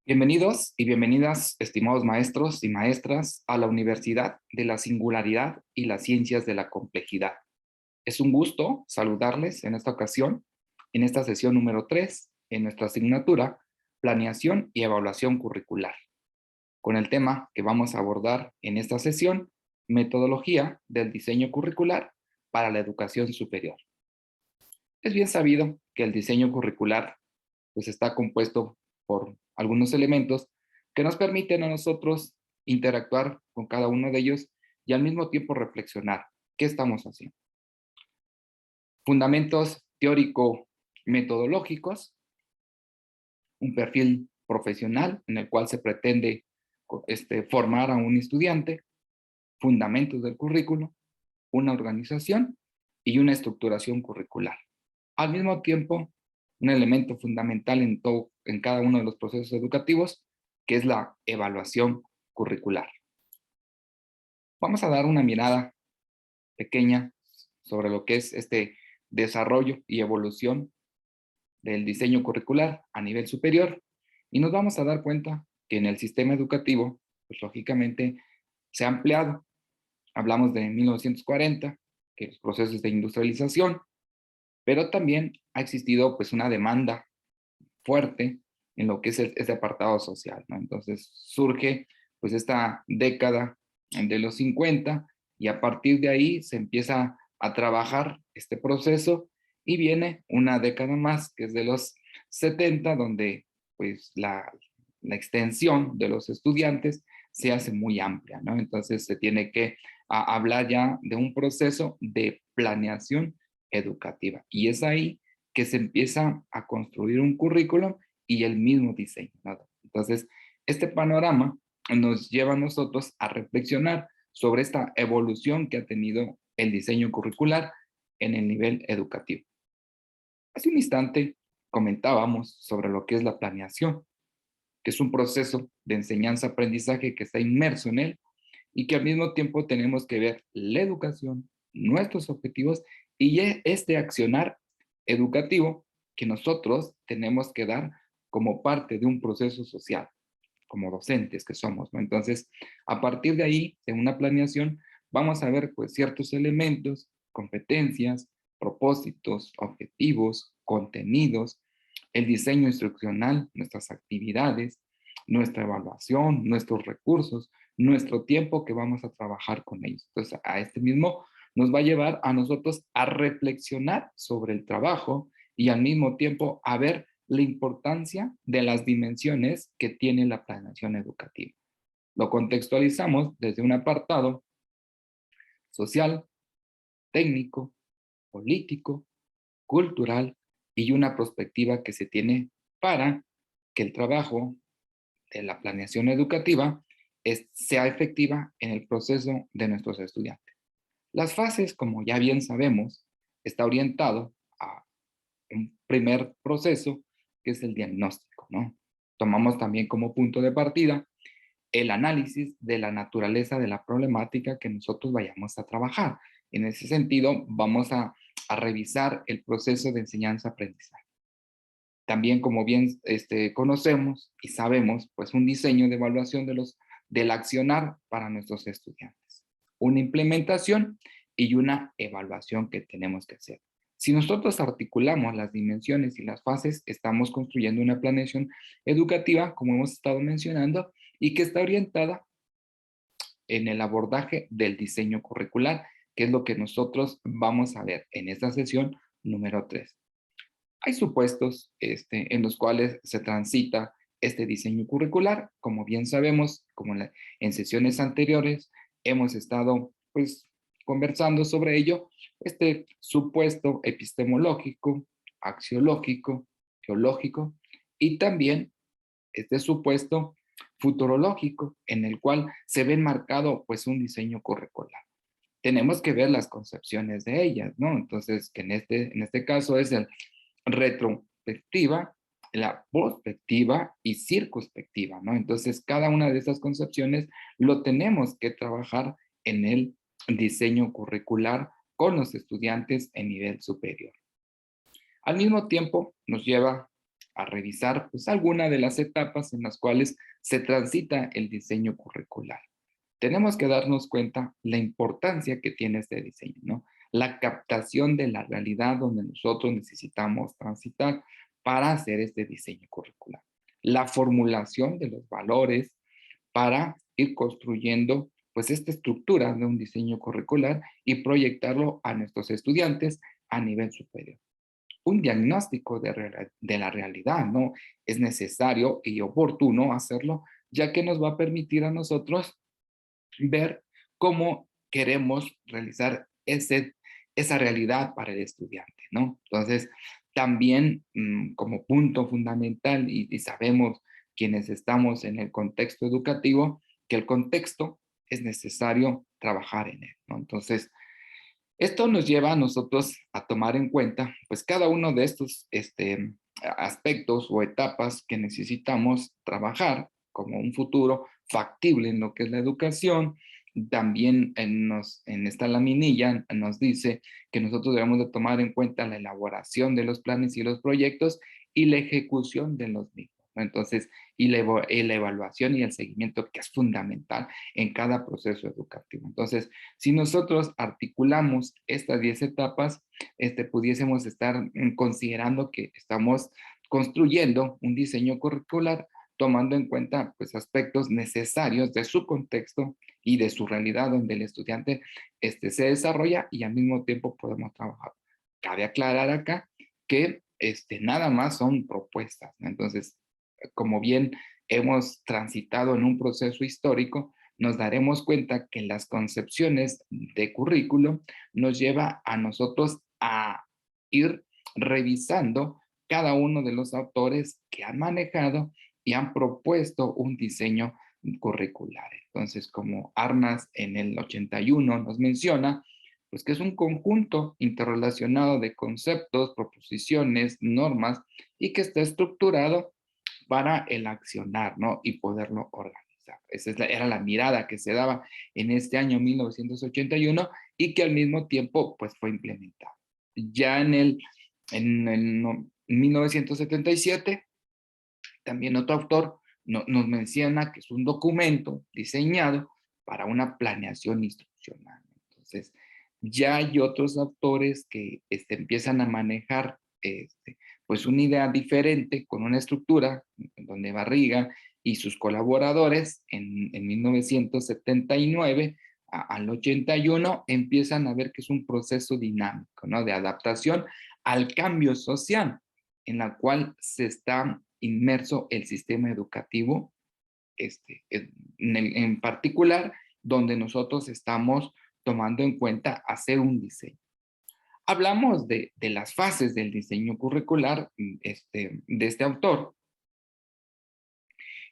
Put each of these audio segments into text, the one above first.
Bienvenidos y bienvenidas, estimados maestros y maestras, a la Universidad de la Singularidad y las Ciencias de la Complejidad. Es un gusto saludarles en esta ocasión, en esta sesión número 3, en nuestra asignatura Planeación y Evaluación Curricular, con el tema que vamos a abordar en esta sesión, Metodología del Diseño Curricular para la Educación Superior. Es bien sabido que el diseño curricular pues está compuesto por algunos elementos que nos permiten a nosotros interactuar con cada uno de ellos y al mismo tiempo reflexionar qué estamos haciendo. Fundamentos teórico-metodológicos, un perfil profesional en el cual se pretende formar a un estudiante, fundamentos del currículo, una organización y una estructuración curricular. Al mismo tiempo, un elemento fundamental en cada uno de los procesos educativos, que es la evaluación curricular. Vamos a dar una mirada pequeña sobre lo que es este desarrollo y evolución del diseño curricular a nivel superior y nos vamos a dar cuenta que en el sistema educativo, pues lógicamente se ha ampliado. Hablamos de 1940, que los procesos de industrialización, pero también ha existido pues una demanda fuerte en lo que es este apartado social, ¿no? Entonces surge pues esta década de los 50 y a partir de ahí se empieza a trabajar este proceso y viene una década más que es de los 70 donde pues la extensión de los estudiantes se hace muy amplia, ¿no? Entonces se tiene que hablar ya de un proceso de planeación educativa y es ahí que se empieza a construir un currículum y el mismo diseño, ¿no? Entonces, este panorama nos lleva a nosotros a reflexionar sobre esta evolución que ha tenido el diseño curricular en el nivel educativo. Hace un instante comentábamos sobre lo que es la planeación, que es un proceso de enseñanza-aprendizaje que está inmerso en él y que al mismo tiempo tenemos que ver la educación, nuestros objetivos y este accionar educativo que nosotros tenemos que dar como parte de un proceso social, como docentes que somos, ¿no? Entonces, a partir de ahí, en una planeación, vamos a ver pues ciertos elementos, competencias, propósitos, objetivos, contenidos, el diseño instruccional, nuestras actividades, nuestra evaluación, nuestros recursos, nuestro tiempo que vamos a trabajar con ellos. Entonces, a este mismo nos va a llevar a nosotros a reflexionar sobre el trabajo y al mismo tiempo a ver la importancia de las dimensiones que tiene la planeación educativa. Lo contextualizamos desde un apartado social, técnico, político, cultural y una perspectiva que se tiene para que el trabajo de la planeación educativa sea efectiva en el proceso de nuestros estudiantes. Las fases, como ya bien sabemos, está orientado a un primer proceso que es el diagnóstico, ¿no? Tomamos también como punto de partida el análisis de la naturaleza de la problemática que nosotros vayamos a trabajar. En ese sentido, vamos a revisar el proceso de enseñanza-aprendizaje. También, como bien conocemos y sabemos, pues un diseño de evaluación del accionar para nuestros estudiantes. Una implementación y una evaluación que tenemos que hacer. Si nosotros articulamos las dimensiones y las fases, estamos construyendo una planeación educativa, como hemos estado mencionando, y que está orientada en el abordaje del diseño curricular, que es lo que nosotros vamos a ver en esta sesión número 3. Hay supuestos en los cuales se transita este diseño curricular, como bien sabemos, como en sesiones anteriores hemos estado pues conversando sobre ello, este supuesto epistemológico, axiológico, geológico y también este supuesto futurológico en el cual se ve enmarcado pues un diseño curricular. Tenemos que ver las concepciones de ellas, ¿no? Entonces, que en este caso es el retrospectiva, la prospectiva y circunspectiva, ¿no? Entonces, cada una de estas concepciones lo tenemos que trabajar en el diseño curricular con los estudiantes en nivel superior. Al mismo tiempo, nos lleva a revisar pues alguna de las etapas en las cuales se transita el diseño curricular. Tenemos que darnos cuenta la importancia que tiene este diseño, ¿no? La captación de la realidad donde nosotros necesitamos transitar para hacer este diseño curricular. La formulación de los valores para ir construyendo pues esta estructura de un diseño curricular y proyectarlo a nuestros estudiantes a nivel superior. Un diagnóstico de la realidad, ¿no? Es necesario y oportuno hacerlo, ya que nos va a permitir a nosotros ver cómo queremos realizar esa realidad para el estudiante, ¿no? Entonces, también como punto fundamental, y sabemos quienes estamos en el contexto educativo, que el contexto es necesario trabajar en él, ¿no? Entonces, esto nos lleva a nosotros a tomar en cuenta, pues cada uno de estos aspectos o etapas que necesitamos trabajar como un futuro factible en lo que es la educación. También en esta laminilla nos dice que nosotros debemos de tomar en cuenta la elaboración de los planes y los proyectos y la ejecución de los mismos, ¿no? Entonces, la evaluación y el seguimiento que es fundamental en cada proceso educativo. Entonces, si nosotros articulamos estas 10 etapas, pudiésemos estar considerando que estamos construyendo un diseño curricular tomando en cuenta pues, aspectos necesarios de su contexto y de su realidad donde el estudiante se desarrolla y al mismo tiempo podemos trabajar. Cabe aclarar acá que nada más son propuestas, ¿no? Entonces, como bien hemos transitado en un proceso histórico, nos daremos cuenta que las concepciones de currículo nos lleva a nosotros a ir revisando cada uno de los autores que han manejado y han propuesto un diseño curricular. Entonces, como Arnas en el 81 nos menciona, pues que es un conjunto interrelacionado de conceptos, proposiciones, normas y que está estructurado para el accionar, ¿no? Y poderlo organizar. Era la mirada que se daba en este año 1981 y que al mismo tiempo, pues, fue implementada. Ya en 1977, también otro autor nos menciona que es un documento diseñado para una planeación instruccional. Entonces, ya hay otros autores que empiezan a manejar pues una idea diferente con una estructura en donde Barriga y sus colaboradores en 1979 al 81 empiezan a ver que es un proceso dinámico, ¿no? De adaptación al cambio social en la cual se está inmerso el sistema educativo, en particular, donde nosotros estamos tomando en cuenta hacer un diseño. Hablamos de las fases del diseño curricular de este autor.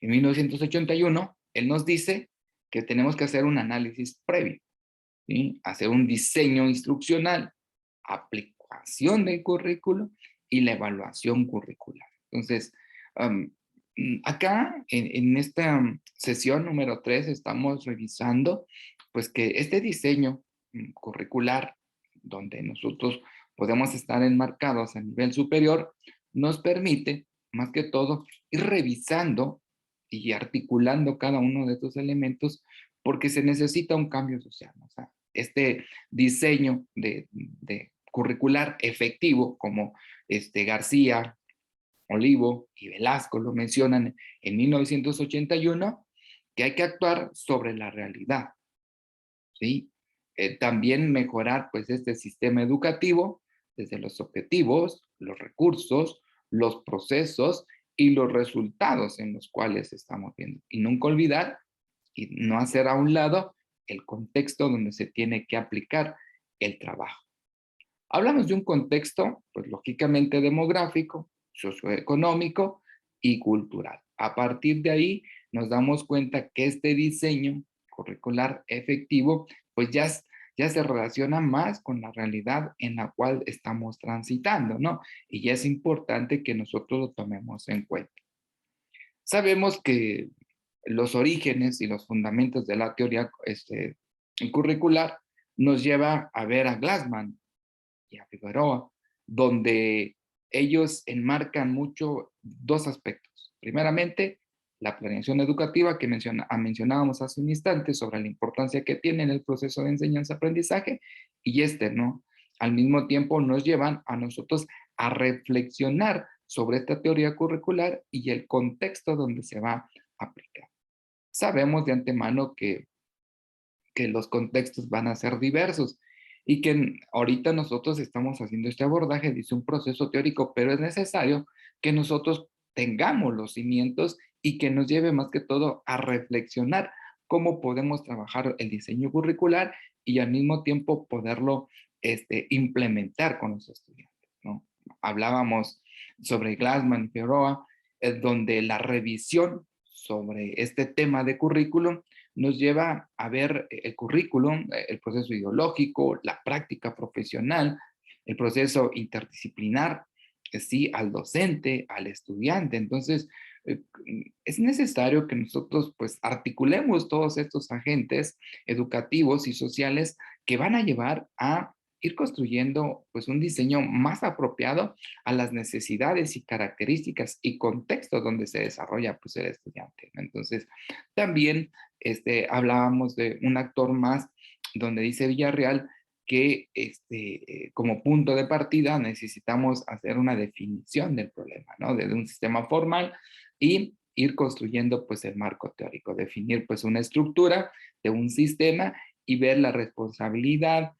En 1981, él nos dice que tenemos que hacer un análisis previo, ¿sí? Hacer un diseño instruccional, aplicación del currículo y la evaluación curricular. Entonces, acá en esta sesión número 3 estamos revisando pues que este diseño curricular donde nosotros podemos estar enmarcados a nivel superior nos permite más que todo ir revisando y articulando cada uno de estos elementos porque se necesita un cambio social, ¿no? O sea, este diseño de curricular efectivo como García, Olivo y Velasco lo mencionan en 1981, que hay que actuar sobre la realidad, ¿sí? También mejorar pues este sistema educativo desde los objetivos, los recursos, los procesos y los resultados en los cuales estamos viendo. Y nunca olvidar y no hacer a un lado el contexto donde se tiene que aplicar el trabajo. Hablamos de un contexto, pues lógicamente demográfico, socioeconómico y cultural. A partir de ahí nos damos cuenta que este diseño curricular efectivo, pues ya se relaciona más con la realidad en la cual estamos transitando, ¿no? Y ya es importante que nosotros lo tomemos en cuenta. Sabemos que los orígenes y los fundamentos de la teoría curricular nos lleva a ver a Glassman y a Figueroa, donde ellos enmarcan mucho dos aspectos. Primeramente, la planeación educativa que mencionábamos hace un instante sobre la importancia que tiene en el proceso de enseñanza-aprendizaje, y ¿no? Al mismo tiempo nos llevan a nosotros a reflexionar sobre esta teoría curricular y el contexto donde se va a aplicar. Sabemos de antemano que los contextos van a ser diversos y que ahorita nosotros estamos haciendo este abordaje, dice un proceso teórico, pero es necesario que nosotros tengamos los cimientos y que nos lleve más que todo a reflexionar cómo podemos trabajar el diseño curricular y al mismo tiempo poderlo implementar con los estudiantes, ¿no? Hablábamos sobre Glassman y Figueroa, donde la revisión sobre este tema de currículum nos lleva a ver el currículum, el proceso ideológico, la práctica profesional, el proceso interdisciplinar, sí, al docente, al estudiante. Entonces, es necesario que nosotros pues articulemos todos estos agentes educativos y sociales que van a llevar a ir construyendo pues un diseño más apropiado a las necesidades y características y contextos donde se desarrolla pues el estudiante, ¿no? Entonces, también hablábamos de un actor más donde dice Villarreal que como punto de partida necesitamos hacer una definición del problema, ¿no? De un sistema formal y ir construyendo pues el marco teórico, definir pues una estructura de un sistema y ver la responsabilidad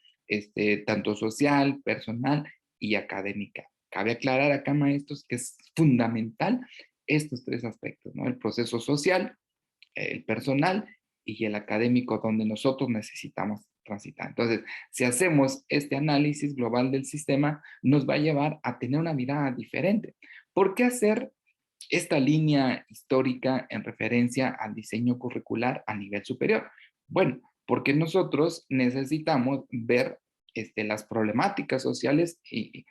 tanto social, personal y académica. Cabe aclarar acá, maestros, que es fundamental estos tres aspectos, ¿no? El proceso social, el personal y el académico, donde nosotros necesitamos transitar. Entonces, si hacemos este análisis global del sistema, nos va a llevar a tener una mirada diferente. ¿Por qué hacer esta línea histórica en referencia al diseño curricular a nivel superior? Bueno, porque nosotros necesitamos ver las problemáticas sociales y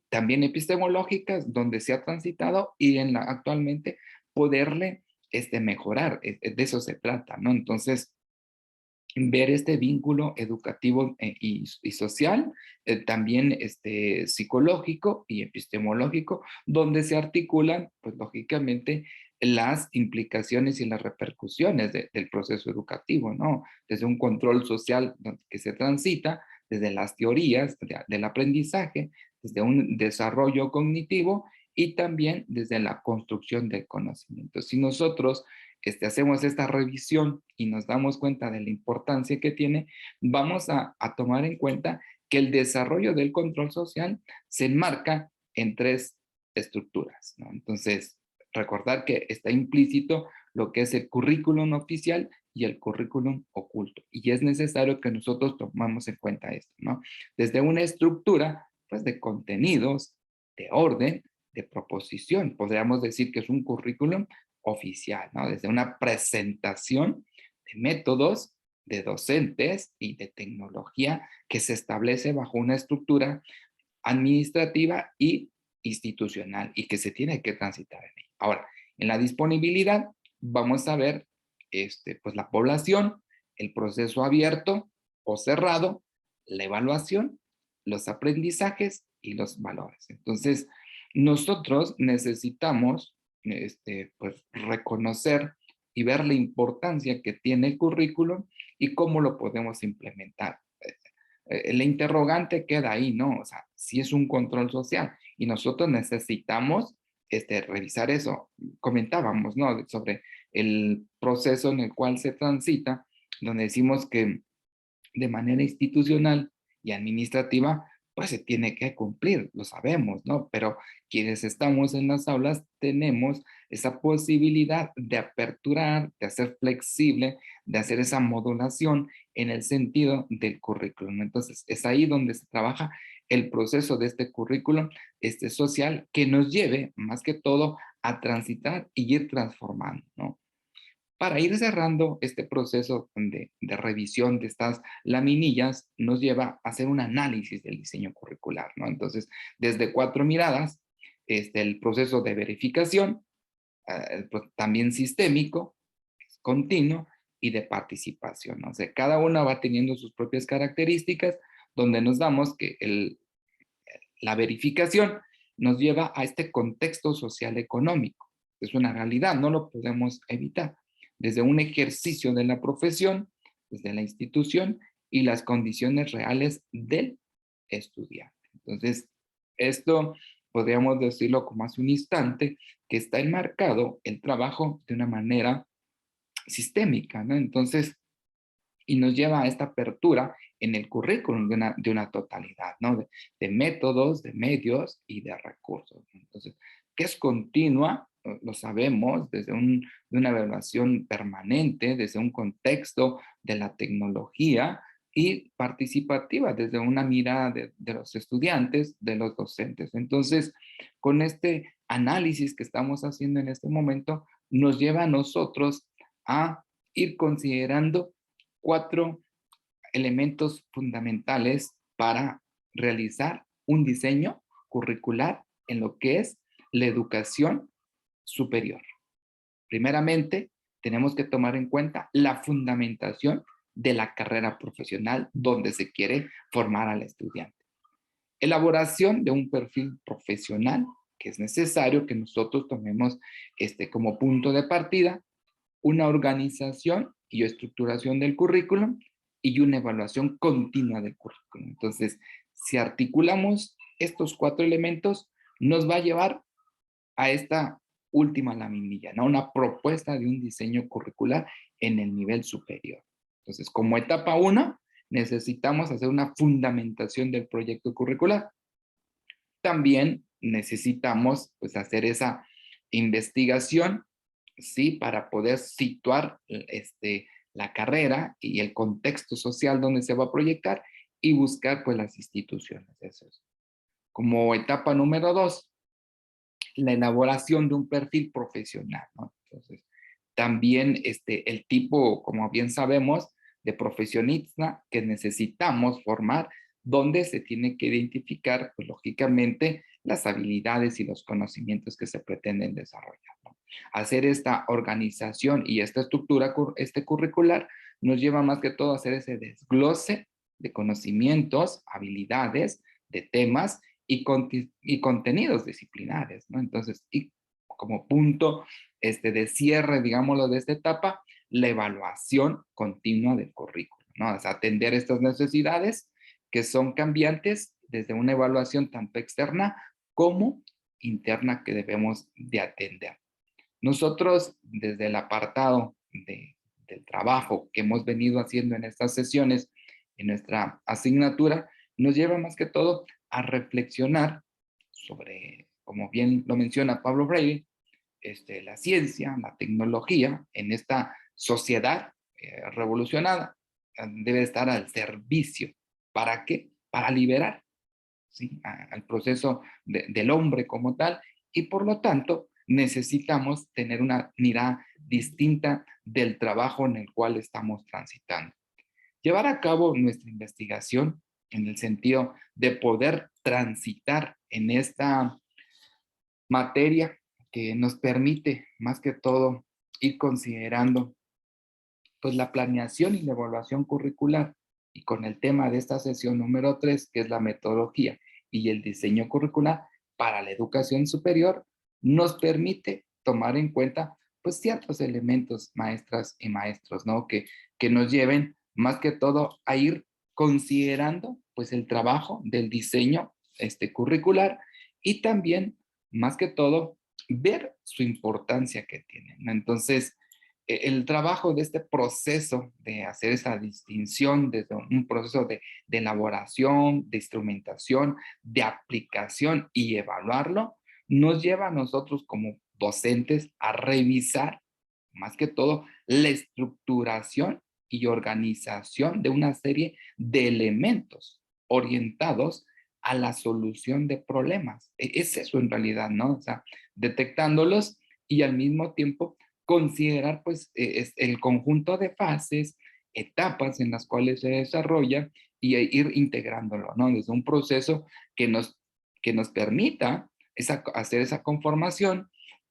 también epistemológicas donde se ha transitado y actualmente poderle mejorar. De eso se trata, ¿no? Entonces, ver este vínculo educativo y social, también psicológico y epistemológico, donde se articulan, pues lógicamente, las implicaciones y las repercusiones del proceso educativo, ¿no? Desde un control social que se transita, desde las teorías del aprendizaje, desde un desarrollo cognitivo y también desde la construcción del conocimiento. Si nosotros hacemos esta revisión y nos damos cuenta de la importancia que tiene, vamos a tomar en cuenta que el desarrollo del control social se enmarca en tres estructuras, ¿no? Entonces, recordar que está implícito lo que es el currículum oficial y el currículum oculto. Y es necesario que nosotros tomamos en cuenta esto, ¿no? Desde una estructura, pues, de contenidos, de orden, de proposición. Podríamos decir que es un currículum oficial, ¿no? Desde una presentación de métodos, de docentes y de tecnología que se establece bajo una estructura administrativa y institucional y que se tiene que transitar en ella. Ahora, en la disponibilidad vamos a ver pues la población, el proceso abierto o cerrado, la evaluación, los aprendizajes y los valores. Entonces, nosotros necesitamos pues, reconocer y ver la importancia que tiene el currículum y cómo lo podemos implementar. El interrogante queda ahí, ¿no? O sea, si es un control social y nosotros necesitamos revisar eso. Comentábamos, ¿no? Sobre el proceso en el cual se transita, donde decimos que de manera institucional y administrativa, pues se tiene que cumplir, lo sabemos, ¿no? Pero quienes estamos en las aulas tenemos esa posibilidad de aperturar, de hacer flexible, de hacer esa modulación en el sentido del currículum. Entonces, es ahí donde se trabaja el proceso de este currículum social que nos lleve, más que todo, a transitar y ir transformando, ¿no? Para ir cerrando este proceso de revisión de estas laminillas, nos lleva a hacer un análisis del diseño curricular, ¿no? Entonces, desde cuatro miradas, el proceso de verificación, también sistémico, continuo y de participación, ¿no? O sea, cada una va teniendo sus propias características, donde nos damos que la verificación nos lleva a este contexto social económico. Es una realidad, no lo podemos evitar. Desde un ejercicio de la profesión, desde la institución y las condiciones reales del estudiante. Entonces, esto podríamos decirlo como hace un instante, que está enmarcado el trabajo de una manera sistémica, ¿no? Entonces, y nos lleva a esta apertura en el currículum de una totalidad, ¿no? De métodos, de medios y de recursos. Entonces, que es continua, lo sabemos, desde de una evaluación permanente, desde un contexto de la tecnología y participativa, desde una mirada de los estudiantes, de los docentes. Entonces, con este análisis que estamos haciendo en este momento, nos lleva a nosotros a ir considerando 4 elementos fundamentales para realizar un diseño curricular en lo que es la educación superior. Primeramente, tenemos que tomar en cuenta la fundamentación de la carrera profesional donde se quiere formar al estudiante. Elaboración de un perfil profesional que es necesario que nosotros tomemos como punto de partida, una organización y estructuración del currículum y una evaluación continua del currículum. Entonces, si articulamos estos 4 elementos, nos va a llevar a esta última laminilla, ¿no? Una propuesta de un diseño curricular en el nivel superior. Entonces, como etapa 1, necesitamos hacer una fundamentación del proyecto curricular. También necesitamos, pues, hacer esa investigación, ¿sí? Para poder situar la carrera y el contexto social donde se va a proyectar y buscar, pues, las instituciones. Eso es. Como etapa número 2, la elaboración de un perfil profesional, ¿no? Entonces, también el tipo, como bien sabemos, de profesionista que necesitamos formar, donde se tiene que identificar, pues, lógicamente, las habilidades y los conocimientos que se pretenden desarrollar, ¿no? Hacer esta organización y esta estructura curricular nos lleva más que todo a hacer ese desglose de conocimientos, habilidades, de temas y contenidos disciplinares, ¿no? Entonces, y como punto de cierre, digámoslo, de esta etapa, la evaluación continua del currículo, ¿no? Es atender estas necesidades que son cambiantes desde una evaluación tanto externa como interna que debemos de atender. Nosotros, desde el apartado del trabajo que hemos venido haciendo en estas sesiones, en nuestra asignatura, nos lleva más que todo a reflexionar sobre, como bien lo menciona Pablo Freire, la ciencia, la tecnología en esta sociedad revolucionada debe estar al servicio. ¿Para qué? Para liberar, ¿sí? Al proceso del hombre como tal, y por lo tanto necesitamos tener una mirada distinta del trabajo en el cual estamos transitando. Llevar a cabo nuestra investigación en el sentido de poder transitar en esta materia que nos permite más que todo ir considerando pues la planeación y la evaluación curricular, y con el tema de esta sesión número 3, que es la metodología y el diseño curricular para la educación superior, nos permite tomar en cuenta pues ciertos elementos, maestras y maestros, ¿no? Que nos lleven más que todo a ir considerando pues el trabajo del diseño curricular, y también más que todo ver su importancia que tiene, ¿no? Entonces, el trabajo de este proceso de hacer esa distinción desde un proceso de elaboración, de instrumentación, de aplicación y evaluarlo, nos lleva a nosotros como docentes a revisar, más que todo, la estructuración y organización de una serie de elementos orientados a la solución de problemas. Es eso en realidad, ¿no? O sea, detectándolos y al mismo tiempo considerar pues es el conjunto de fases, etapas en las cuales se desarrolla y ir integrándolo, ¿no? Desde un proceso que nos permita hacer esa conformación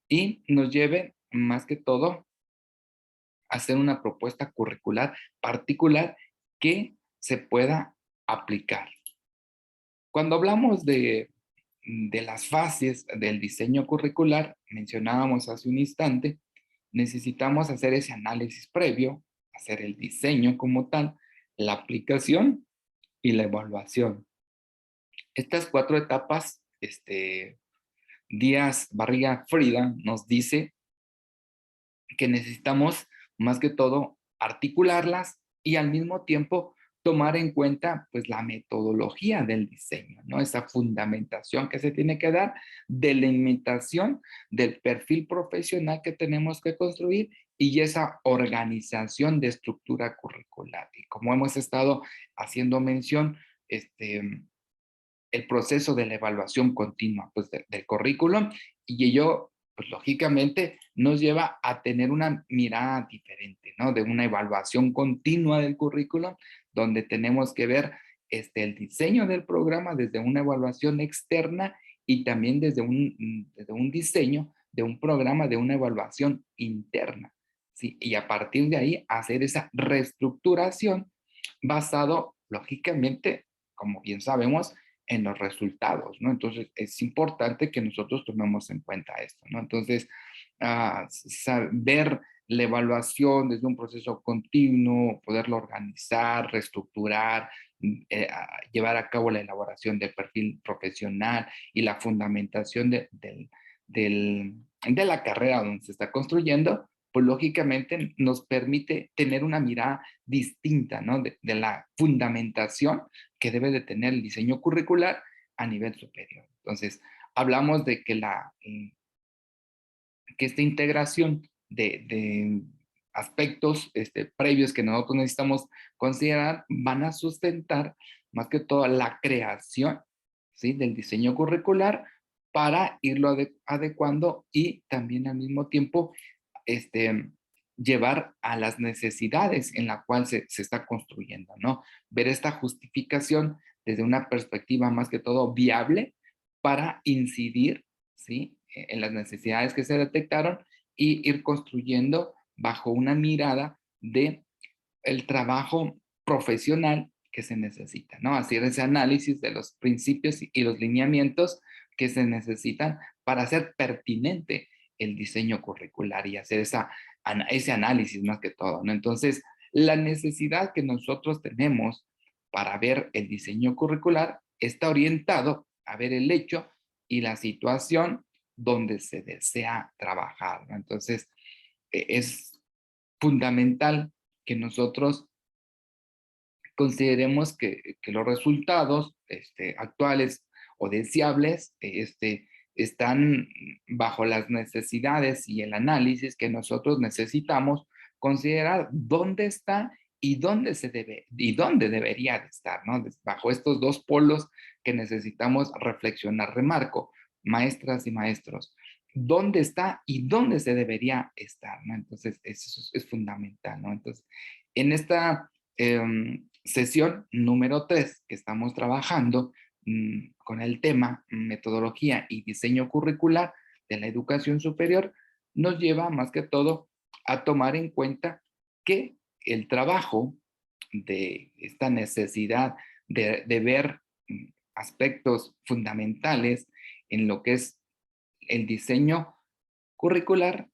y nos lleve más que todo a hacer una propuesta curricular particular que se pueda aplicar. Cuando hablamos de las fases del diseño curricular, mencionábamos hace un instante, necesitamos hacer ese análisis previo, hacer el diseño como tal, la aplicación y la evaluación. Estas 4 etapas, Díaz Barriga Frida nos dice que necesitamos más que todo articularlas y al mismo tiempo tomar en cuenta pues la metodología del diseño, ¿no? Esa fundamentación que se tiene que dar, delimitación del perfil profesional que tenemos que construir y esa organización de estructura curricular. Y como hemos estado haciendo mención, el proceso de la evaluación continua pues, del currículum y ello, pues lógicamente, nos lleva a tener una mirada diferente, ¿no? De una evaluación continua del currículum, donde tenemos que ver el diseño del programa desde una evaluación externa y también desde un diseño de un programa de una evaluación interna, ¿sí? Y a partir de ahí hacer esa reestructuración basado, lógicamente, como bien sabemos, en los resultados, ¿no? Entonces, es importante que nosotros tomemos en cuenta esto, ¿no? Entonces, ver la evaluación desde un proceso continuo, poderlo organizar, reestructurar, llevar a cabo la elaboración del perfil profesional y la fundamentación de la carrera donde se está construyendo, pues lógicamente nos permite tener una mirada distinta, ¿no? De la fundamentación que debe de tener el diseño curricular a nivel superior. Entonces, hablamos de que esta integración de aspectos previos que nosotros necesitamos considerar van a sustentar más que todo la creación, ¿sí? Del diseño curricular para irlo adecuando y también al mismo tiempo llevar a las necesidades en la cual se está construyendo, ¿no? Ver esta justificación desde una perspectiva más que todo viable para incidir, ¿sí? En las necesidades que se detectaron y ir construyendo bajo una mirada de el trabajo profesional que se necesita, ¿no? Hacer ese análisis de los principios y los lineamientos que se necesitan para hacer pertinente el diseño curricular y hacer ese análisis más que todo, ¿no? Entonces, la necesidad que nosotros tenemos para ver el diseño curricular está orientado a ver el hecho y la situación donde se desea trabajar, ¿no? Entonces, es fundamental que nosotros consideremos que los resultados actuales o deseables están bajo las necesidades y el análisis que nosotros necesitamos considerar dónde está y dónde debería de estar, ¿no? Bajo estos 2 polos que necesitamos reflexionar. Remarco, maestras y maestros, ¿dónde está y dónde se debería estar, ¿no? Entonces, eso es fundamental, ¿no? Entonces, en esta sesión número 3 que estamos trabajando con el tema metodología y diseño curricular de la educación superior, nos lleva más que todo a tomar en cuenta que el trabajo de esta necesidad de ver aspectos fundamentales en lo que es el diseño curricular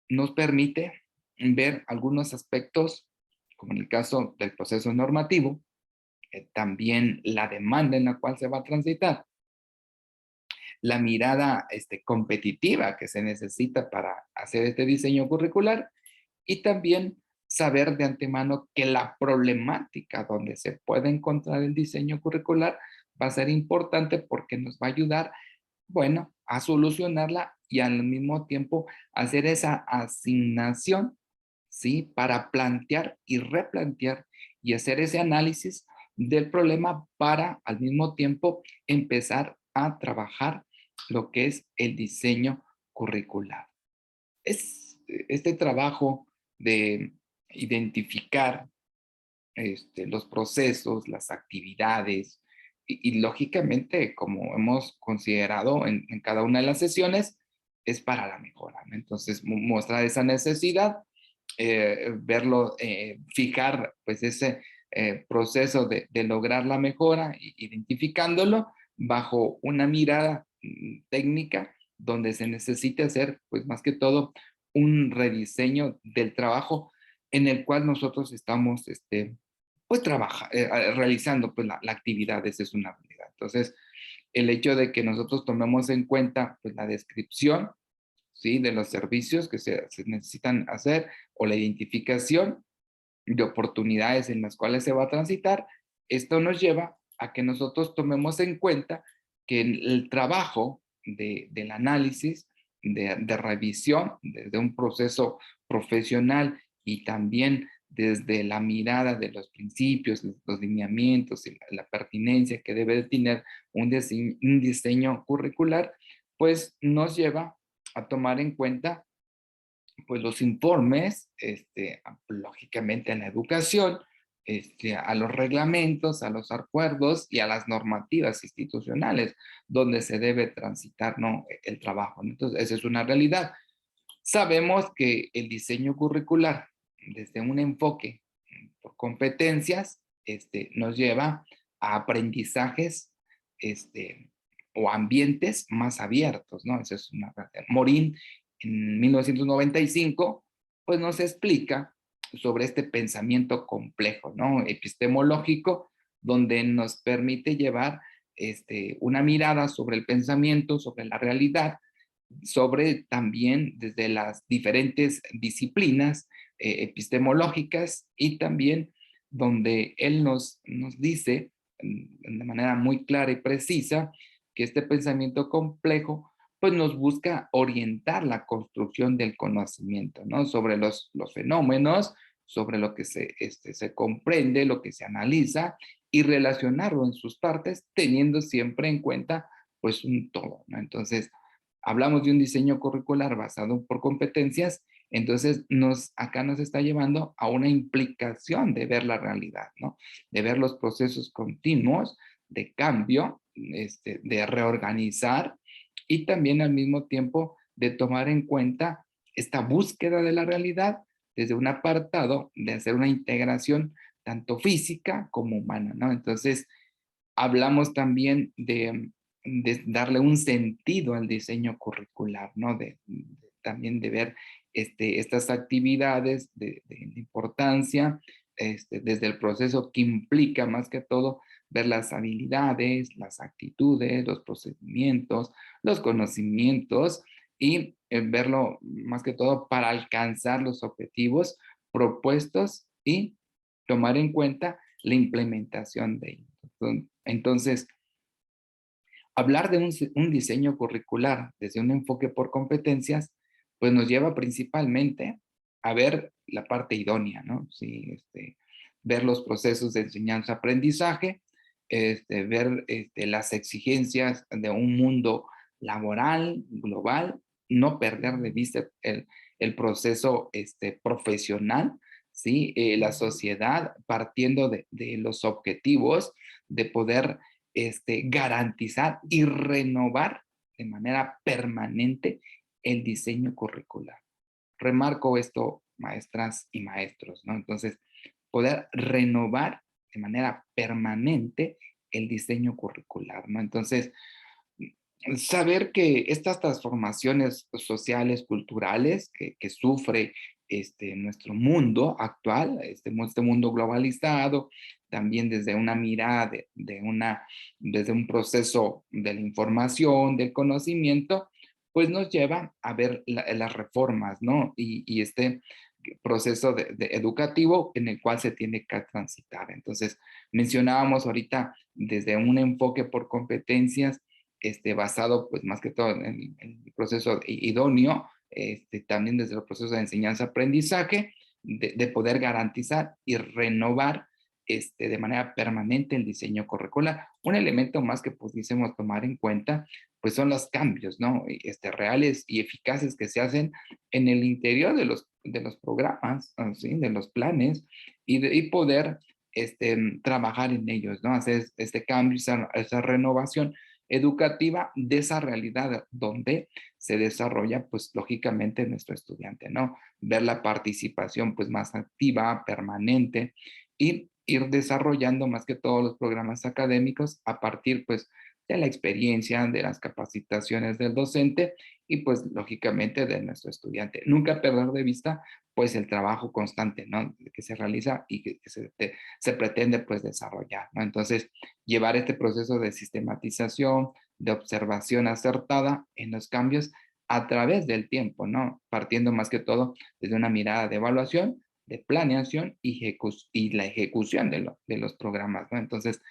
nos permite ver algunos aspectos, como en el caso del proceso normativo, también la demanda en la cual se va a transitar, la mirada competitiva que se necesita para hacer este diseño curricular y también saber de antemano que la problemática donde se puede encontrar el diseño curricular va a ser importante porque nos va a ayudar, bueno, a solucionarla y al mismo tiempo hacer esa asignación, ¿sí? Para plantear y replantear y hacer ese análisis del problema para al mismo tiempo empezar a trabajar lo que es el diseño curricular. Es este trabajo de identificar los procesos, las actividades y lógicamente, como hemos considerado en cada una de las sesiones, es para la mejora, ¿no? Entonces, mostrar esa necesidad, verlo, fijar pues ese proceso de lograr la mejora, identificándolo bajo una mirada técnica donde se necesite hacer, pues más que todo, un rediseño del trabajo en el cual nosotros estamos, pues realizando pues la actividad, esa es una realidad. Entonces, el hecho de que nosotros tomemos en cuenta pues la descripción, ¿sí? De los servicios que se necesitan hacer o la identificación de oportunidades en las cuales se va a transitar, esto nos lleva a que nosotros tomemos en cuenta que el trabajo del análisis, de revisión, desde un proceso profesional y también desde la mirada de los principios, los lineamientos y la pertinencia que debe de tener un diseño curricular, pues nos lleva a tomar en cuenta pues los informes, lógicamente en la educación, a los reglamentos, a los acuerdos y a las normativas institucionales donde se debe transitar, ¿no? El trabajo, ¿no? Entonces, esa es una realidad. Sabemos que el diseño curricular, desde un enfoque por competencias, nos lleva a aprendizajes, o ambientes más abiertos, ¿no? Eso es una realidad. Morín, en 1995, pues nos explica sobre este pensamiento complejo, ¿no? Epistemológico, donde nos permite llevar una mirada sobre el pensamiento, sobre la realidad, sobre también desde las diferentes disciplinas epistemológicas y también donde él nos dice de manera muy clara y precisa que este pensamiento complejo pues nos busca orientar la construcción del conocimiento, ¿no? Sobre los fenómenos, sobre lo que se comprende, lo que se analiza y relacionarlo en sus partes teniendo siempre en cuenta pues un todo, ¿no? Entonces, hablamos de un diseño curricular basado por competencias, entonces acá nos está llevando a una implicación de ver la realidad, ¿no? De ver los procesos continuos de cambio, de reorganizar y también al mismo tiempo de tomar en cuenta esta búsqueda de la realidad desde un apartado de hacer una integración tanto física como humana, ¿no? Entonces, hablamos también de darle un sentido al diseño curricular, ¿no? También de ver estas actividades de importancia, desde el proceso que implica más que todo ver las habilidades, las actitudes, los procedimientos, los conocimientos y verlo más que todo para alcanzar los objetivos propuestos y tomar en cuenta la implementación de ellos. Entonces, hablar de un diseño curricular desde un enfoque por competencias, pues nos lleva principalmente a ver la parte idónea, ¿no? Sí, ver los procesos de enseñanza-aprendizaje, ver las exigencias de un mundo laboral, global, no perder de vista el proceso profesional, ¿sí? La sociedad partiendo de los objetivos de poder garantizar y renovar de manera permanente el diseño curricular. Remarco esto, maestras y maestros, ¿no? Entonces, poder renovar de manera permanente el diseño curricular, ¿no? Entonces, saber que estas transformaciones sociales, culturales que sufre nuestro mundo actual, este mundo globalizado, también desde una mirada desde un proceso de la información, del conocimiento, pues nos lleva a ver las reformas, ¿no? Y este proceso educativo en el cual se tiene que transitar. Entonces, mencionábamos ahorita desde un enfoque por competencias, basado pues más que todo en el proceso idóneo, también desde el proceso de enseñanza-aprendizaje, de poder garantizar y renovar de manera permanente el diseño curricular. Un elemento más que pudiésemos tomar en cuenta, pues son los cambios, ¿no? Reales y eficaces que se hacen en el interior de los programas, ¿sí? De los planes, y poder trabajar en ellos, ¿no? Hacer este cambio, esa renovación educativa de esa realidad donde se desarrolla, pues lógicamente nuestro estudiante, ¿no? Ver la participación pues más activa, permanente y ir desarrollando más que todos los programas académicos a partir pues de la experiencia, de las capacitaciones del docente y pues lógicamente de nuestro estudiante. Nunca perder de vista pues el trabajo constante, ¿no? Que se realiza y que se pretende pues desarrollar, ¿no? Entonces, llevar este proceso de sistematización, de observación acertada en los cambios a través del tiempo, ¿no? Partiendo más que todo desde una mirada de evaluación, de planeación y la ejecución de los programas, ¿no? Entonces,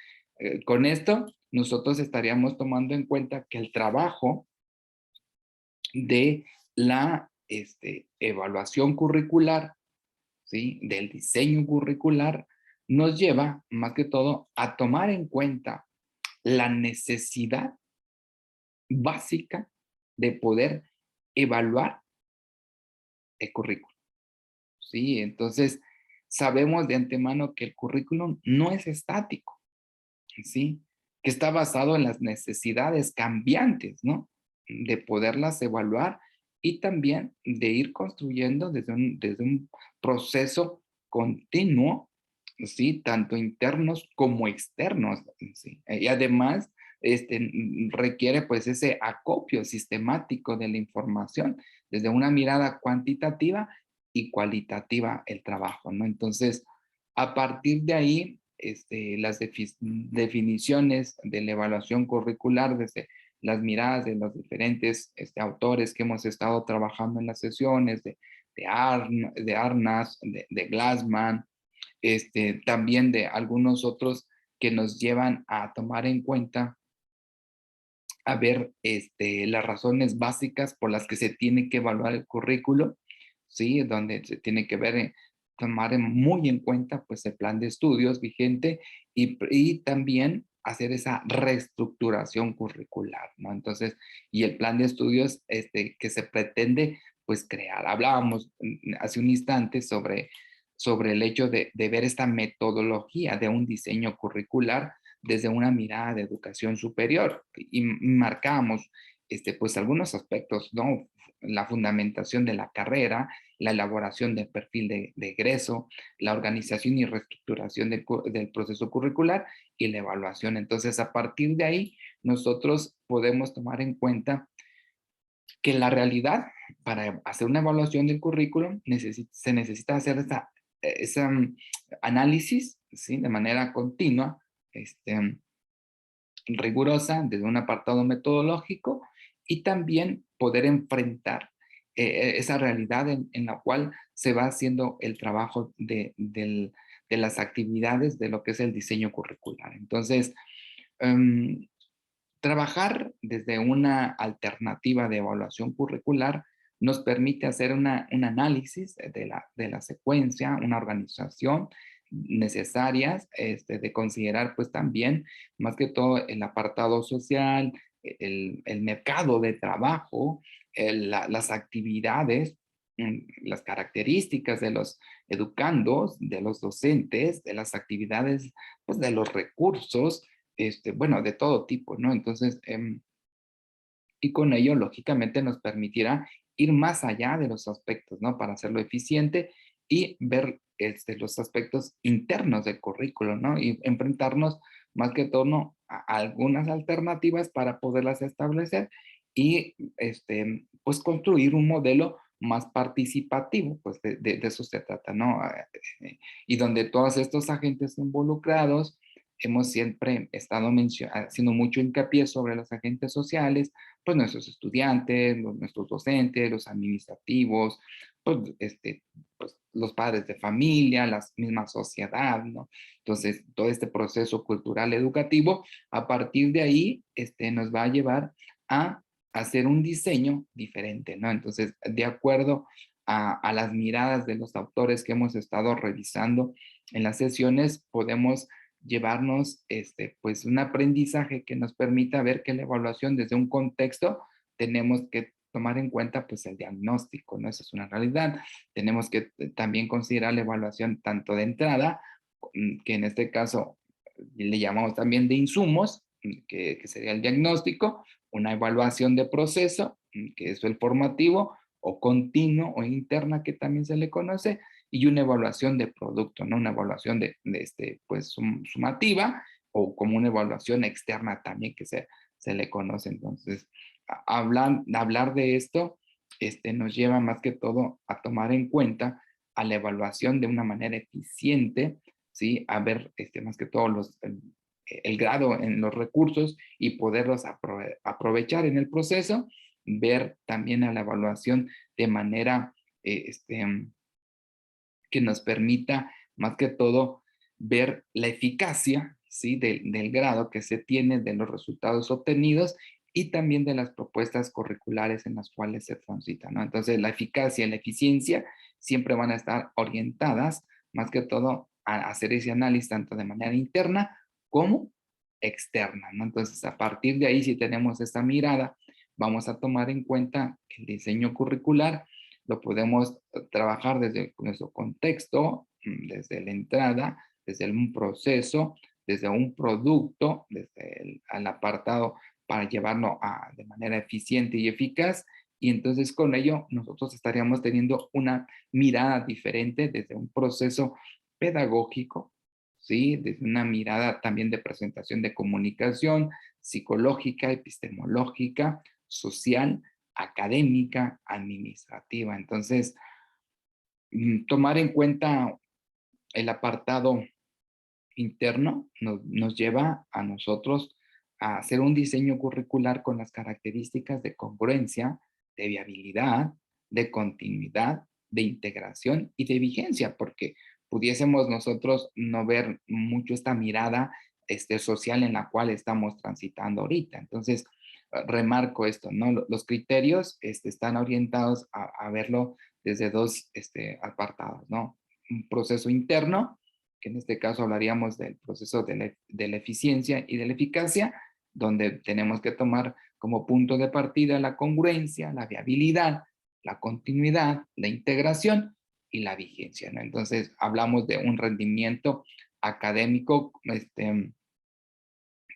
con esto, nosotros estaríamos tomando en cuenta que el trabajo de la evaluación curricular, ¿sí? Del diseño curricular, nos lleva más que todo a tomar en cuenta la necesidad básica de poder evaluar el currículum, ¿sí? Entonces, sabemos de antemano que el currículum no es estático, ¿sí? Que está basado en las necesidades cambiantes, ¿no? De poderlas evaluar y también de ir construyendo desde un proceso continuo, ¿sí? Tanto internos como externos, ¿sí? Y además, requiere pues ese acopio sistemático de la información desde una mirada cuantitativa y cualitativa el trabajo, ¿no? Entonces, a partir de ahí, las definiciones de la evaluación curricular desde las miradas de los diferentes autores que hemos estado trabajando en las sesiones, de Arnas, de Glassman, también de algunos otros que nos llevan a tomar en cuenta, a ver las razones básicas por las que se tiene que evaluar el currículo, ¿sí? Donde se tiene que ver, tomar muy en cuenta pues el plan de estudios vigente y también hacer esa reestructuración curricular, ¿no? Entonces, y el plan de estudios que se pretende pues crear. Hablábamos hace un instante sobre el hecho de ver esta metodología de un diseño curricular desde una mirada de educación superior y marcamos pues algunos aspectos, ¿no? La fundamentación de la carrera, la elaboración del perfil de egreso, la organización y reestructuración del proceso curricular y la evaluación. Entonces, a partir de ahí, nosotros podemos tomar en cuenta que la realidad, para hacer una evaluación del currículum, se necesita hacer esa análisis, ¿sí? De manera continua, rigurosa, desde un apartado metodológico, y también poder enfrentar esa realidad en la cual se va haciendo el trabajo de las actividades de lo que es el diseño curricular. Entonces, em, trabajar desde una alternativa de evaluación curricular nos permite hacer un análisis de la secuencia, una organización necesarias, de considerar pues también más que todo el apartado social, el mercado de trabajo, las actividades, las características de los educandos, de los docentes, de las actividades, pues de los recursos, bueno, de todo tipo, ¿no? Entonces, y con ello, lógicamente, nos permitirá ir más allá de los aspectos, ¿no? Para hacerlo eficiente y ver los aspectos internos del currículo, ¿no? Y enfrentarnos más que todo, ¿no? A algunas alternativas para poderlas establecer y, pues, construir un modelo más participativo, pues de eso se trata, ¿no? Y donde todos estos agentes involucrados, hemos siempre estado haciendo mucho hincapié sobre los agentes sociales, pues nuestros estudiantes, nuestros docentes, los administrativos, pues, pues los padres de familia, la misma sociedad, ¿no? Entonces, todo este proceso cultural educativo, a partir de ahí, nos va a llevar a hacer un diseño diferente, ¿no? Entonces, de acuerdo a las miradas de los autores que hemos estado revisando en las sesiones, podemos llevarnos pues un aprendizaje que nos permita ver que la evaluación desde un contexto tenemos que tomar en cuenta pues el diagnóstico, ¿no? Eso es una realidad. Tenemos que también considerar la evaluación tanto de entrada, que en este caso le llamamos también de insumos, que sería el diagnóstico, una evaluación de proceso, que es el formativo, o continuo o interna, que también se le conoce, y una evaluación de producto, ¿no? Una evaluación pues, sumativa o como una evaluación externa también que se se le conoce. Entonces, hablar de esto nos lleva más que todo a tomar en cuenta a la evaluación de una manera eficiente, ¿sí? A ver más que todo el grado en los recursos y poderlos aprovechar en el proceso, ver también a la evaluación de manera que nos permita más que todo ver la eficacia, ¿sí? Del grado que se tiene, de los resultados obtenidos y también de las propuestas curriculares en las cuales se transitan, ¿no? Entonces, la eficacia y la eficiencia siempre van a estar orientadas más que todo a hacer ese análisis tanto de manera interna como externa, ¿no? Entonces, a partir de ahí, si tenemos esta mirada, vamos a tomar en cuenta que el diseño curricular lo podemos trabajar desde nuestro contexto, desde la entrada, desde un proceso, desde un producto, desde el apartado para llevarlo de manera eficiente y eficaz. Y entonces con ello nosotros estaríamos teniendo una mirada diferente desde un proceso pedagógico, ¿sí? Desde una mirada también de presentación de comunicación psicológica, epistemológica, social, académica, administrativa. Entonces, tomar en cuenta el apartado interno nos lleva a nosotros a hacer un diseño curricular con las características de congruencia, de viabilidad, de continuidad, de integración y de vigencia, porque pudiésemos nosotros no ver mucho esta mirada social en la cual estamos transitando ahorita. Entonces, remarco esto, ¿no? Los criterios están orientados a verlo desde dos apartados, ¿no? Un proceso interno, que en este caso hablaríamos del proceso de la eficiencia y de la eficacia, donde tenemos que tomar como punto de partida la congruencia, la viabilidad, la continuidad, la integración y la vigencia, ¿no? Entonces, hablamos de un rendimiento académico que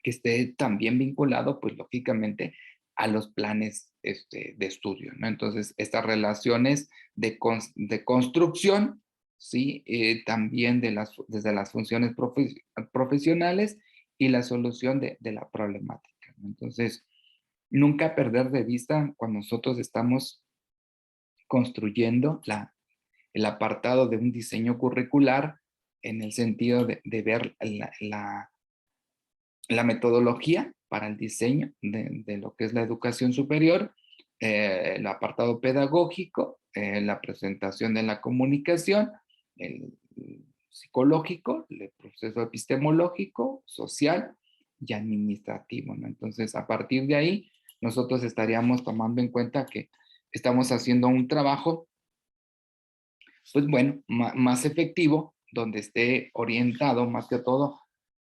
esté también vinculado, pues lógicamente, a los planes de estudio, ¿no? Entonces, estas relaciones de construcción, ¿sí? También desde las funciones profesionales y la solución de la problemática, ¿no? Entonces, nunca perder de vista cuando nosotros estamos construyendo el apartado de un diseño curricular en el sentido de ver la metodología para el diseño de lo que es la educación superior, el apartado pedagógico, la presentación de la comunicación, el psicológico, el proceso epistemológico, social y administrativo, ¿no? Entonces, a partir de ahí, nosotros estaríamos tomando en cuenta que estamos haciendo un trabajo, pues bueno, más efectivo, donde esté orientado más que todo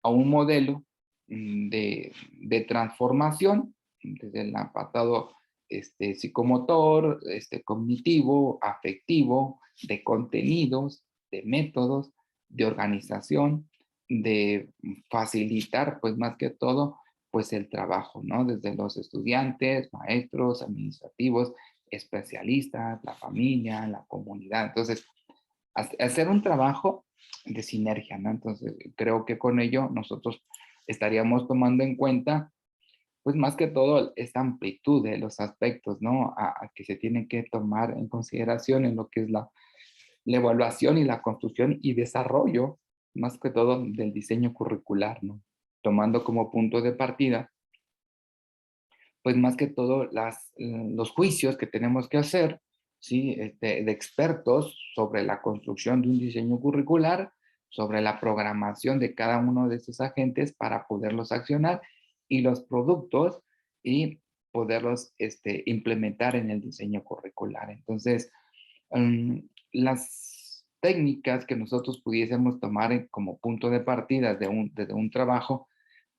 a un modelo de transformación desde el apartado psicomotor, cognitivo, afectivo, de contenidos, de métodos, de organización, de facilitar, pues más que todo, pues el trabajo, ¿no? Desde los estudiantes, maestros, administrativos, especialistas, la familia, la comunidad. Entonces, hacer un trabajo de sinergia, ¿no? Entonces, creo que con ello nosotros estaríamos tomando en cuenta, pues más que todo, esta amplitud de los aspectos, ¿no? A que se tienen que tomar en consideración en lo que es la evaluación y la construcción y desarrollo, más que todo, del diseño curricular, ¿no? Tomando como punto de partida, pues más que todo, los juicios que tenemos que hacer, ¿sí? De expertos sobre la construcción de un diseño curricular, sobre la programación de cada uno de estos agentes para poderlos accionar y los productos y poderlos implementar en el diseño curricular. Entonces, las técnicas que nosotros pudiésemos tomar como punto de partida de un trabajo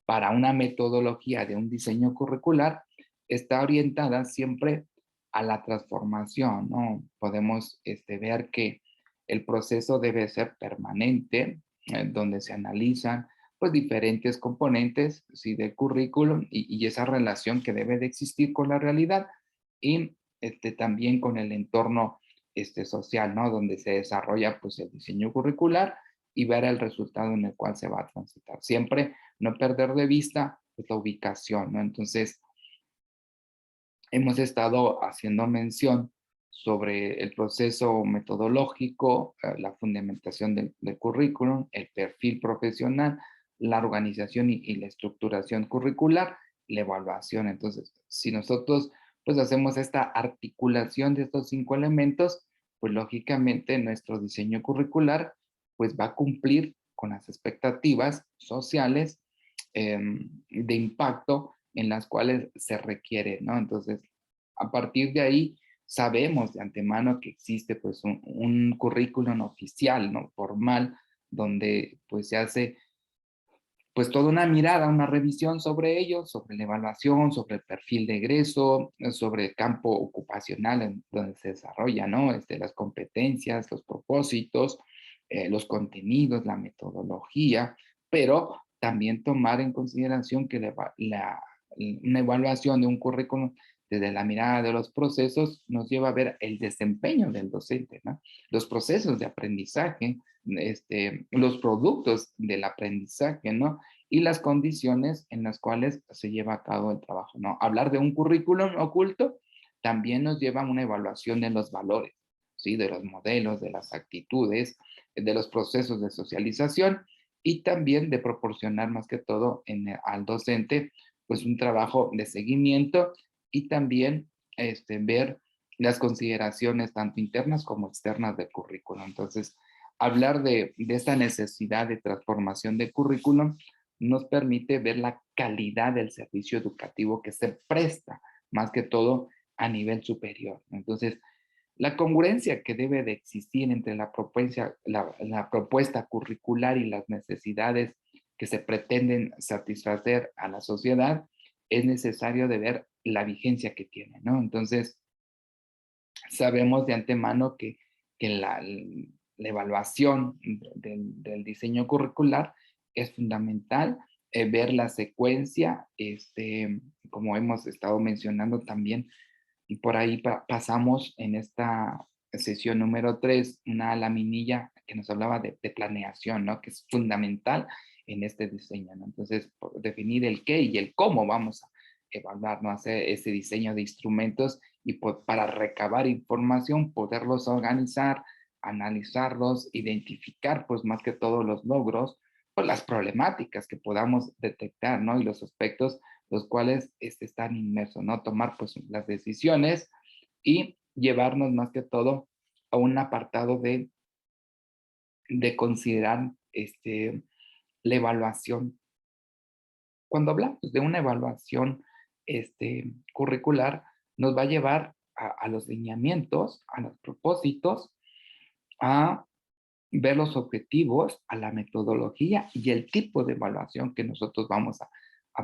para una metodología de un diseño curricular está orientada siempre a la transformación, ¿no? Podemos ver que el proceso debe ser permanente, donde se analizan pues diferentes componentes, ¿sí? Del currículum y esa relación que debe de existir con la realidad y también con el entorno social, ¿no? Donde se desarrolla pues el diseño curricular y ver el resultado en el cual se va a transitar. Siempre no perder de vista pues, la ubicación, ¿no? Entonces, hemos estado haciendo mención sobre el proceso metodológico, la fundamentación del currículum, el perfil profesional, la organización y la estructuración curricular, la evaluación. Entonces, si nosotros pues hacemos esta articulación de estos 5 elementos, pues lógicamente nuestro diseño curricular pues va a cumplir con las expectativas sociales de impacto en las cuales se requiere, ¿no? Entonces, a partir de ahí, sabemos de antemano que existe pues un currículum oficial, ¿no? Formal, donde pues se hace pues toda una mirada, una revisión sobre ello, sobre la evaluación, sobre el perfil de egreso, sobre el campo ocupacional en donde se desarrolla, ¿no? Las competencias, los propósitos, los contenidos, la metodología, pero también tomar en consideración que una evaluación de un currículum desde la mirada de los procesos nos lleva a ver el desempeño del docente, ¿no? Los procesos de aprendizaje, los productos del aprendizaje, ¿no? Y las condiciones en las cuales se lleva a cabo el trabajo, ¿no? Hablar de un currículum oculto también nos lleva a una evaluación de los valores, ¿sí? De los modelos, de las actitudes, de los procesos de socialización y también de proporcionar más que todo al docente, pues un trabajo de seguimiento y también ver las consideraciones tanto internas como externas del currículum. Entonces, hablar de esta necesidad de transformación de currículum nos permite ver la calidad del servicio educativo que se presta, más que todo a nivel superior. Entonces, la congruencia que debe de existir entre la propuesta curricular y las necesidades que se pretenden satisfacer a la sociedad, es necesario de ver la vigencia que tiene, ¿no? Entonces, sabemos de antemano que la evaluación del diseño curricular es fundamental, ver la secuencia, como hemos estado mencionando también, y por ahí pasamos en esta sesión número 3 una laminilla que nos hablaba de planeación, ¿no? Que es fundamental en este diseño, ¿no? Entonces, definir el qué y el cómo vamos a evaluar, ¿no? Hacer ese diseño de instrumentos y para recabar información, poderlos organizar, analizarlos, identificar, pues más que todos los logros, pues las problemáticas que podamos detectar, ¿no? Y los aspectos los cuales están inmersos, ¿no? Tomar pues las decisiones y llevarnos más que todo a un apartado de considerar la evaluación. Cuando hablamos de una evaluación curricular, nos va a llevar a los lineamientos, a los propósitos, a ver los objetivos, a la metodología y el tipo de evaluación que nosotros vamos a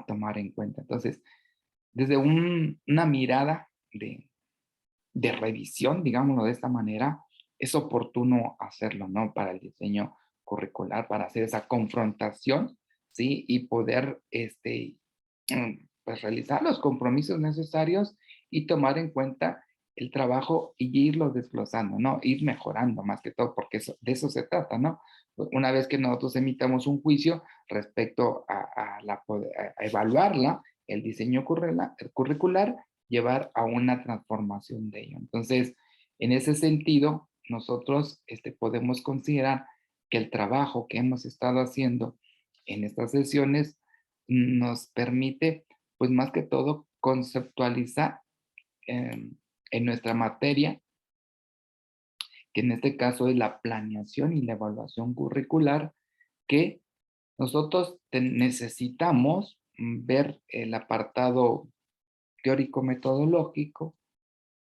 tomar en cuenta. Entonces, desde una mirada de revisión, digámoslo de esta manera, es oportuno hacerlo, ¿no? Para el diseño curricular, para hacer esa confrontación, ¿sí? Y poder, pues realizar los compromisos necesarios y tomar en cuenta el trabajo y irlo desglosando, ¿no? Ir mejorando más que todo, porque de eso se trata, ¿no? Una vez que nosotros emitamos un juicio respecto a evaluarla, el diseño curricular, llevar a una transformación de ello. Entonces, en ese sentido, nosotros podemos considerar que el trabajo que hemos estado haciendo en estas sesiones nos permite, pues más que todo, conceptualizar eh, en nuestra materia, que en este caso es la planeación y la evaluación curricular, que nosotros necesitamos ver el apartado teórico-metodológico,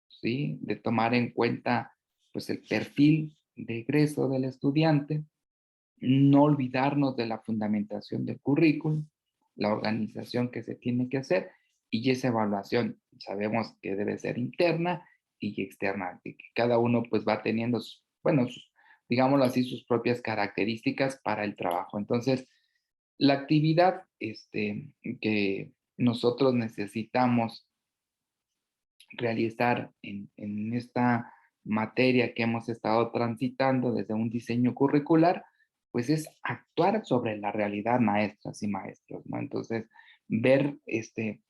¿sí? De tomar en cuenta pues el perfil de egreso del estudiante, no olvidarnos de la fundamentación del currículum, la organización que se tiene que hacer y esa evaluación sabemos que debe ser interna y externa, y que cada uno pues va teniendo, bueno, digámoslo así, sus propias características para el trabajo. Entonces, la actividad que nosotros necesitamos realizar en esta materia que hemos estado transitando desde un diseño curricular, pues es actuar sobre la realidad, maestras y maestros, ¿no? Entonces, ver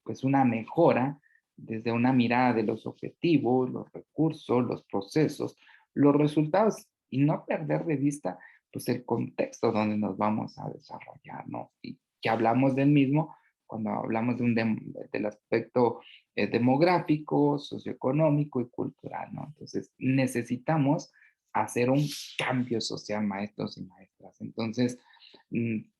pues una mejora desde una mirada de los objetivos, los recursos, los procesos, los resultados y no perder de vista pues el contexto donde nos vamos a desarrollar, ¿no? Y que hablamos del mismo cuando hablamos del aspecto demográfico, socioeconómico y cultural, ¿no? Entonces necesitamos hacer un cambio social, maestros y maestras. Entonces,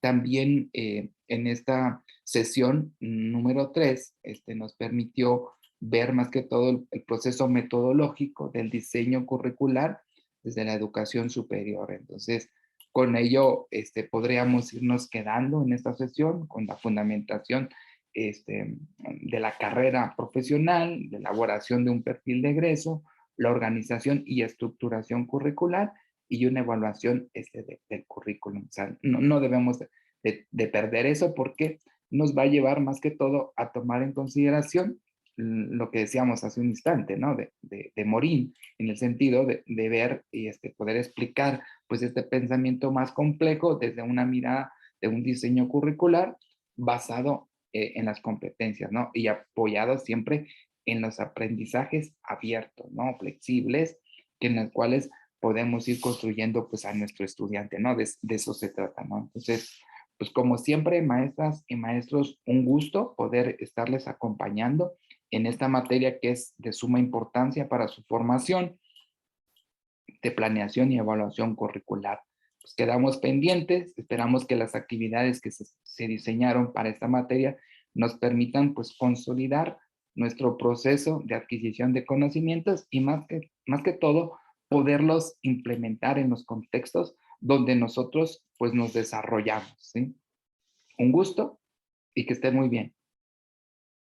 también en esta sesión número 3 nos permitió ver más que todo el proceso metodológico del diseño curricular desde la educación superior. Entonces, con ello podríamos irnos quedando en esta sesión con la fundamentación de la carrera profesional, de elaboración de un perfil de egreso, la organización y estructuración curricular y una evaluación del currículum. O sea, no debemos de perder eso porque nos va a llevar más que todo a tomar en consideración lo que decíamos hace un instante, ¿no? De Morín, en el sentido de ver y poder explicar pues este pensamiento más complejo desde una mirada de un diseño curricular basado en las competencias, ¿no? Y apoyado siempre en los aprendizajes abiertos, ¿no? Flexibles, que en los cuales podemos ir construyendo pues a nuestro estudiante, ¿no? De eso se trata, ¿no? Entonces, pues como siempre, maestras y maestros, un gusto poder estarles acompañando en esta materia que es de suma importancia para su formación de planeación y evaluación curricular. Pues quedamos pendientes, esperamos que las actividades que se diseñaron para esta materia nos permitan pues consolidar nuestro proceso de adquisición de conocimientos y más que todo poderlos implementar en los contextos donde nosotros pues nos desarrollamos, ¿sí? Un gusto y que esté muy bien.